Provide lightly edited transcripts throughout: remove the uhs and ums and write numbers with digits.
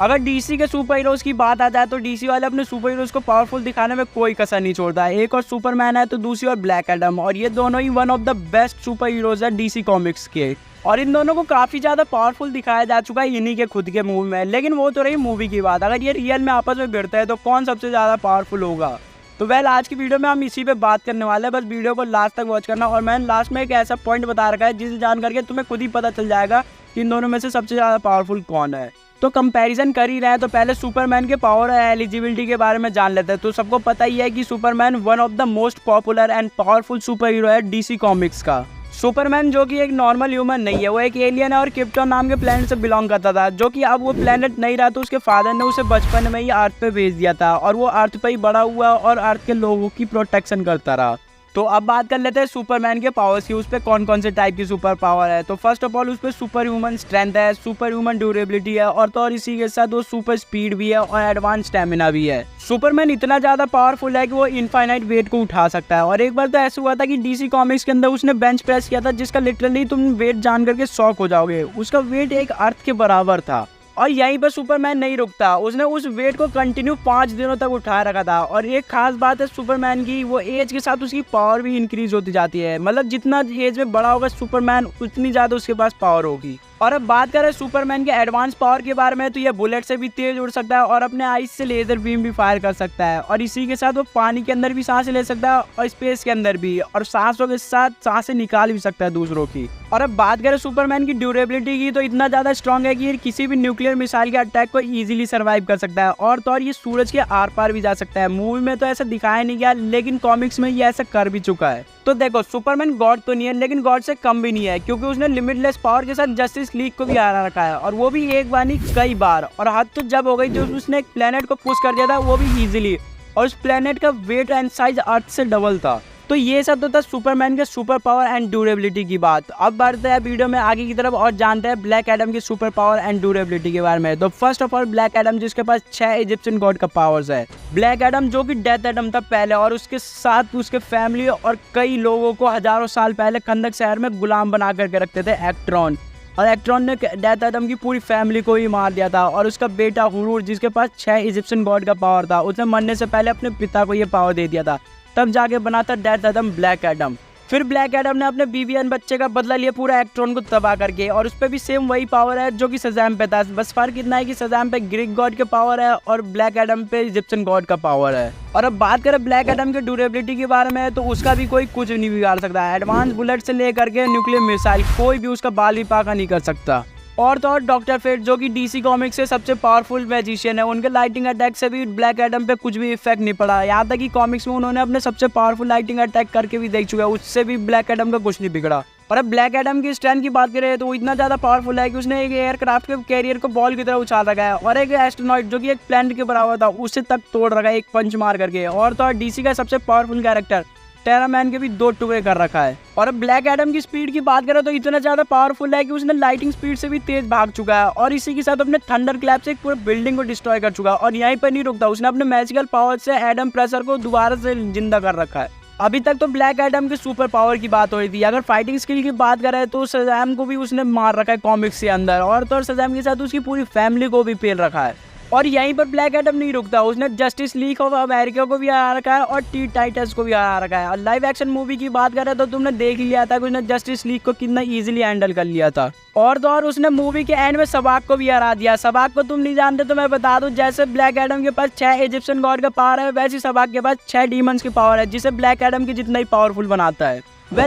अगर डीसी के super heroes की बात आ जाए तो डीसी वाले अपने सुपर हीरोज को पावरफुल दिखाने में कोई कसर नहीं छोड़ता है। एक और सुपरमैन है तो दूसरी और ब्लैक एडम, और ये दोनों ही one of the best super heroes है डीसी कॉमिक्स के। और इन दोनों को काफी ज्यादा पावरफुल दिखाया जा चुका है इन्हीं के खुद के मूवी में। लेकिन वो तो रही मूवी की बात, अगर ये रियल में आपस में भिड़ते हैं तो कौन सबसे ज्यादा पावरफुल होगा। तो आज की वीडियो में हम इसी पे बात करने वाले हैं। बस वीडियो को लास्ट तक वॉच करना, और मैंने लास्ट में एक ऐसा पॉइंट बता रखा है जिसे जान करके तुम्हें खुद ही पता चल जाएगा कि इन दोनों में से सबसे ज्यादा पावरफुल कौन है। तो कंपैरिजन कर ही रहे हैं तो पहले सुपरमैन के पावर और एलिजिबिलिटी के बारे में जान लेते हैं। तो सबको पता ही है कि Superman one of the most popular and powerful super hero है डीसी कॉमिक्स का। सुपरमैन जो कि एक नॉर्मल ह्यूमन नहीं है, वो एक एलियन है और क्रिप्टन नाम के प्लेनेट से बिलोंग करता था, जो कि अब वो प्लेनेट नहीं रहा तो उसके फादर ने उसे बचपन में ही अर्थ पे भेज दिया था और वो अर्थ पे ही बड़ा हुआ और अर्थ के लोगों की प्रोटेक्शन करता रहा। तो अब बात कर लेते हैं सुपरमैन के पावर्स की, उस पर कौन कौन से टाइप की सुपर पावर है। तो फर्स्ट ऑफ ऑल उस पर सुपर ह्यूमन स्ट्रेंथ है, सुपर ह्यूमन ड्यूरेबिलिटी है, और तो और इसी के साथ वो सुपर स्पीड भी है और एडवांस स्टेमिना भी है। सुपरमैन इतना ज्यादा पावरफुल है कि वो इनफाइनाइट वेट को उठा सकता है। और एक बार तो ऐसा हुआ था कि डीसी कॉमिक्स के अंदर उसने बेंच प्रेस किया था जिसका लिटरली तुम वेट जान करके शॉक हो जाओगे। उसका वेट एक अर्थ के बराबर था। और यहीं पर सुपरमैन नहीं रुकता, उसने उस वेट को कंटिन्यू 5 दिनों तक उठाए रखा था। और एक खास बात है सुपरमैन की, वो एज के साथ उसकी पावर भी इंक्रीज होती जाती है। मतलब जितना एज में बड़ा होगा सुपरमैन उतनी ज्यादा उसके पास पावर होगी। और अब बात करें सुपरमैन के एडवांस पावर के बारे में तो ये बुलेट से भी तेज उड़ सकता है और अपने आइस से लेजर बीम भी फायर कर सकता है। और इसी के साथ वो पानी के अंदर भी सांसें ले सकता है और स्पेस के अंदर भी, और सांसों के साथ सांसें निकाल भी सकता है दूसरों की। और अब बात करें सुपरमैन की ड्यूरेबिलिटी की तो इतना ज्यादा स्ट्रॉन्ग है कि ये किसी भी न्यूक्लियर मिसाइल के अटैक को इजीली सर्वाइव कर सकता है। और तो और ये सूरज के आर पार भी जा सकता है। मूवी में तो ऐसा दिखाया नहीं गया, लेकिन कॉमिक्स में ये ऐसा कर भी चुका है। तो देखो सुपरमैन गॉड तो नहीं है, लेकिन गॉड से कम भी नहीं है, क्योंकि उसने लिमिटलेस पावर के साथ जस्टिस लीग को भी हरा रखा है, और वो भी एक बार नहीं कई बार। और हद तो जब हो गई जब उसने एक प्लेनेट को पुश कर दिया था, वो भी इजीली, और उस प्लेनेट का वेट एंड साइज अर्थ से डबल था। तो ये सब तो था सुपरमैन के सुपर पावर एंड ड्यूरेबिलिटी की बात। अब बढ़ते हैं वीडियो में आगे की तरफ और जानते हैं ब्लैक एडम की सुपर पावर एंड ड्यूरेबिलिटी के बारे में। तो first of all black Adam जिसके पास 6 इजिप्शियन गॉड का पावर्स है। ब्लैक एडम जो कि डेथ एडम था पहले, और उसके साथ उसके फैमिली और कई लोगों को हजारों साल पहले खंदक शहर में गुलाम बना करके रखते थे एक्ट्रॉन। और एक्ट्रॉन ने डेथ एडम की पूरी फैमिली को ही मार दिया था। और उसका बेटा हुरूर जिसके पास 6 इजिप्शियन गॉड का पावर था, उसने मरने से पहले अपने पिता को ये पावर दे दिया था, तब जाके बना था डेथ एडम ब्लैक एडम। फिर ब्लैक एडम ने अपने बीवी एंड बच्चे का बदला लिया पूरा एक्ट्रॉन को तबाह करके, और उस पर भी सेम वही पावर है जो कि शज़ैम पे था। बस फर्क इतना है कि शज़ैम पे ग्रीक गॉड के पावर है और ब्लैक एडम पे इजिप्शियन गॉड का पावर है। और अब बात करें ब्लैक एडम के ड्यूरेबिलिटी के बारे में तो उसका भी कोई कुछ नहीं बिगाड़ सकता। एडवांस बुलेट से लेकर के न्यूक्लियर मिसाइल कोई भी उसका बाल भी पाका नहीं कर सकता। और तो और डॉक्टर फेट जो कि डीसी कॉमिक्स से सबसे पावरफुल मैजिशियन है, उनके लाइटिंग अटैक से भी ब्लैक एडम पे कुछ भी इफेक्ट नहीं पड़ा। यहाँ तक कि कॉमिक्स में उन्होंने अपने सबसे पावरफुल लाइटिंग अटैक करके भी देख चुका है, उससे भी ब्लैक एडम का कुछ नहीं बिगड़ा। और अब ब्लैक एडम की स्ट्रेंथ की बात करें तो वो इतना ज्यादा पावरफुल है कि उसने एक एयरक्राफ्ट के कैरियर को बॉल की तरह उछाल रखा है, और एक एस्ट्रोनॉट जो कि एक प्लेनेट के बराबर था उसे तक तोड़ रखा है एक पंच मार करके। और तो और डीसी का सबसे पावरफुल कैरेक्टर टेरामैन के भी 2 टुकड़े कर रखा है। और अब ब्लैक एडम की स्पीड की बात करें तो इतना ज्यादा पावरफुल है कि उसने लाइटिंग स्पीड से भी तेज भाग चुका है, और इसी के साथ अपने थंडर क्लैप से एक पूरे बिल्डिंग को डिस्ट्रॉय कर चुका है। और यहीं पर नहीं रुकता, उसने अपने मैजिकल पावर से एडम प्रेशर को दोबारा से जिंदा कर रखा है। अभी तक तो ब्लैक एडम के सुपर पावर की बात हो रही थी। अगर फाइटिंग स्किल की बात करें तो शज़ैम को भी उसने मार रखा है कॉमिक्स के अंदर, और तो शज़ैम के साथ उसकी पूरी फैमिली को भी पेल रखा है। और यहीं पर ब्लैक एडम नहीं रुकता, उसने जस्टिस लीग ऑफ अमेरिका को भी हरा रखा है और टी टाइटन्स को भी हरा रखा है। और लाइव एक्शन मूवी की बात करें तो तुमने देख लिया था कि उसने जस्टिस लीग को कितना इजीली हैंडल कर लिया था। और तो और उसने मूवी के एंड में सबाक को भी हरा दिया। सबाक को तुम नहीं जानते तो मैं बता दूं, जैसे ब्लैक एडम के पास 6 इजिप्शियन गॉड का पावर है, वैसे सबाक के पास 6 डीमंस की पावर है, जिसे ब्लैक एडम की जितना ही पावरफुल बनाता है।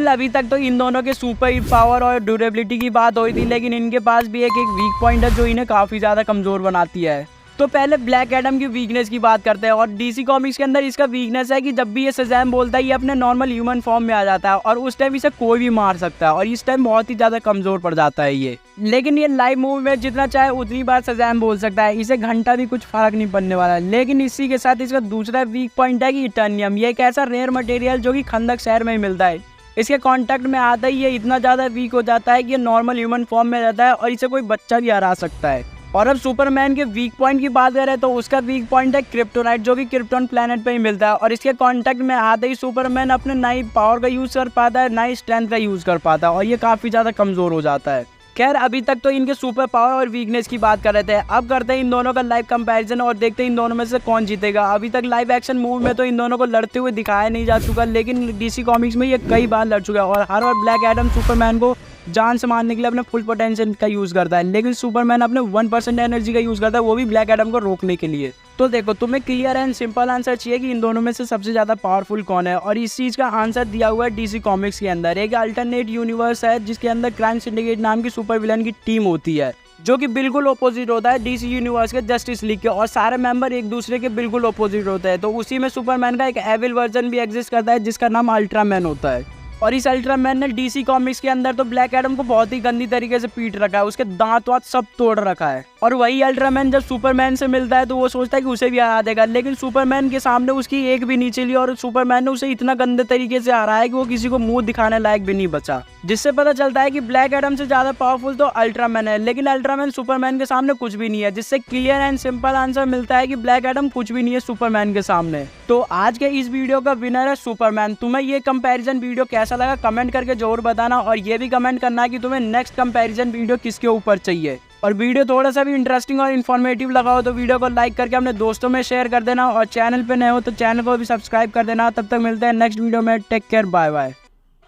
अभी तक तो इन दोनों के सुपर पावर और ड्यूरेबिलिटी की बात हुई थी, लेकिन इनके पास भी एक वीक पॉइंट है जो इन्हें काफी ज्यादा कमजोर बनाती है। तो पहले ब्लैक एडम की वीकनेस की बात करते हैं। और डीसी कॉमिक्स के अंदर इसका वीकनेस है कि जब भी ये शज़ैम बोलता है ये अपने नॉर्मल ह्यूमन फॉर्म में आ जाता है, और उस टाइम इसे कोई भी मार सकता है, और इस टाइम बहुत ही ज्यादा कमजोर पड़ जाता है ये। लेकिन ये लाइव मूवी में जितना चाहे उतनी बार शज़ैम बोल सकता है, इसे घंटा भी कुछ फर्क नहीं पड़ने वाला है। लेकिन इसी के साथ इसका दूसरा वीक पॉइंट है कि इटर्नियम, ये एक ऐसा रेयर मटेरियल जो कि खंदक शहर में मिलता है, इसके कांटेक्ट में आता ही ये इतना ज्यादा वीक हो जाता है कि ये नॉर्मल ह्यूमन फॉर्म में रहता है, और इसे कोई बच्चा भी हरा सकता है। और अब सुपरमैन के वीक पॉइंट की बात करें तो उसका वीक पॉइंट है क्रिप्टोनाइट, जो कि क्रिप्टन प्लेनेट पे ही मिलता है, और इसके कांटेक्ट में आते ही सुपरमैन अपने ना ही पावर का यूज कर पाता है ना ही स्ट्रेंथ का यूज कर पाता है, और ये काफी ज्यादा कमजोर हो जाता है। खैर अभी तक तो इनके सुपर पावर और वीकनेस की बात कर रहे थे, अब करते हैं इन दोनों का लाइव कंपैरिजन और देखते हैं इन दोनों में से कौन जीतेगा। अभी तक लाइव एक्शन मूवी में तो इन दोनों को लड़ते हुए दिखाया नहीं जा चुका, लेकिन डीसी कॉमिक्स में ये कई बार लड़ चुका है और हर बार ब्लैक एडम सुपरमैन को जान से मारने के लिए अपने फुल पोटेंशियल का यूज करता है, लेकिन सुपरमैन अपने 1% एनर्जी का यूज करता है, वो भी ब्लैक एडम को रोकने के लिए। तो देखो तुम्हें क्लियर एंड सिंपल आंसर चाहिए कि इन दोनों में से सबसे ज्यादा पावरफुल कौन है, और इस चीज का आंसर दिया हुआ है डीसी कॉमिक्स के अंदर। एक अल्टरनेट यूनिवर्स है जिसके अंदर क्राइम सिंडिकेट नाम की सुपर विलन की टीम होती है, जो कि बिल्कुल ऑपोजिट होता है डीसी यूनिवर्स के जस्टिस लीग के, और सारे मेंबर एक दूसरे के बिल्कुल ऑपोजिट होते हैं। तो उसी में सुपरमैन का एक एविल वर्जन भी एग्जिस्ट करता है जिसका नाम अल्ट्रामैन होता है, और इस अल्ट्रामैन ने डीसी कॉमिक्स के अंदर तो ब्लैक एडम को बहुत ही गंदी तरीके से पीट रखा है, उसके दांत वात सब तोड़ रखा है। और वही अल्ट्रामैन जब सुपरमैन से मिलता है तो वो सोचता है कि उसे भी हरा देगा, लेकिन सुपरमैन के सामने उसकी एक भी नहीं चली और सुपरमैन ने उसे इतना गंदे तरीके से हराया है कि वो किसी को मुंह दिखाने लायक भी नहीं बचा, जिससे पता चलता है कि ब्लैक एडम से ज्यादा पावरफुल तो अल्ट्रामैन है, लेकिन अल्ट्रामैन सुपरमैन के सामने कुछ भी नहीं है, जिससे क्लियर एंड सिंपल आंसर मिलता है कि ब्लैक एडम कुछ भी नहीं है सुपरमैन के सामने। तो आज के इस वीडियो का विनर है सुपरमैन। तुम्हें ये कंपैरिजन वीडियो कैसा लगा कमेंट करके जरूर बताना, और ये भी कमेंट करना है कि तुम्हें नेक्स्ट कंपैरिजन वीडियो किसके ऊपर चाहिए। और वीडियो थोड़ा सा भी इंटरेस्टिंग और इन्फॉर्मेटिव लगा हो तो वीडियो को लाइक करके अपने दोस्तों में शेयर कर देना, और चैनल पे नए हो तो चैनल को भी सब्सक्राइब कर देना। तब तक मिलते हैं नेक्स्ट वीडियो में, टेक केयर, बाय बाय।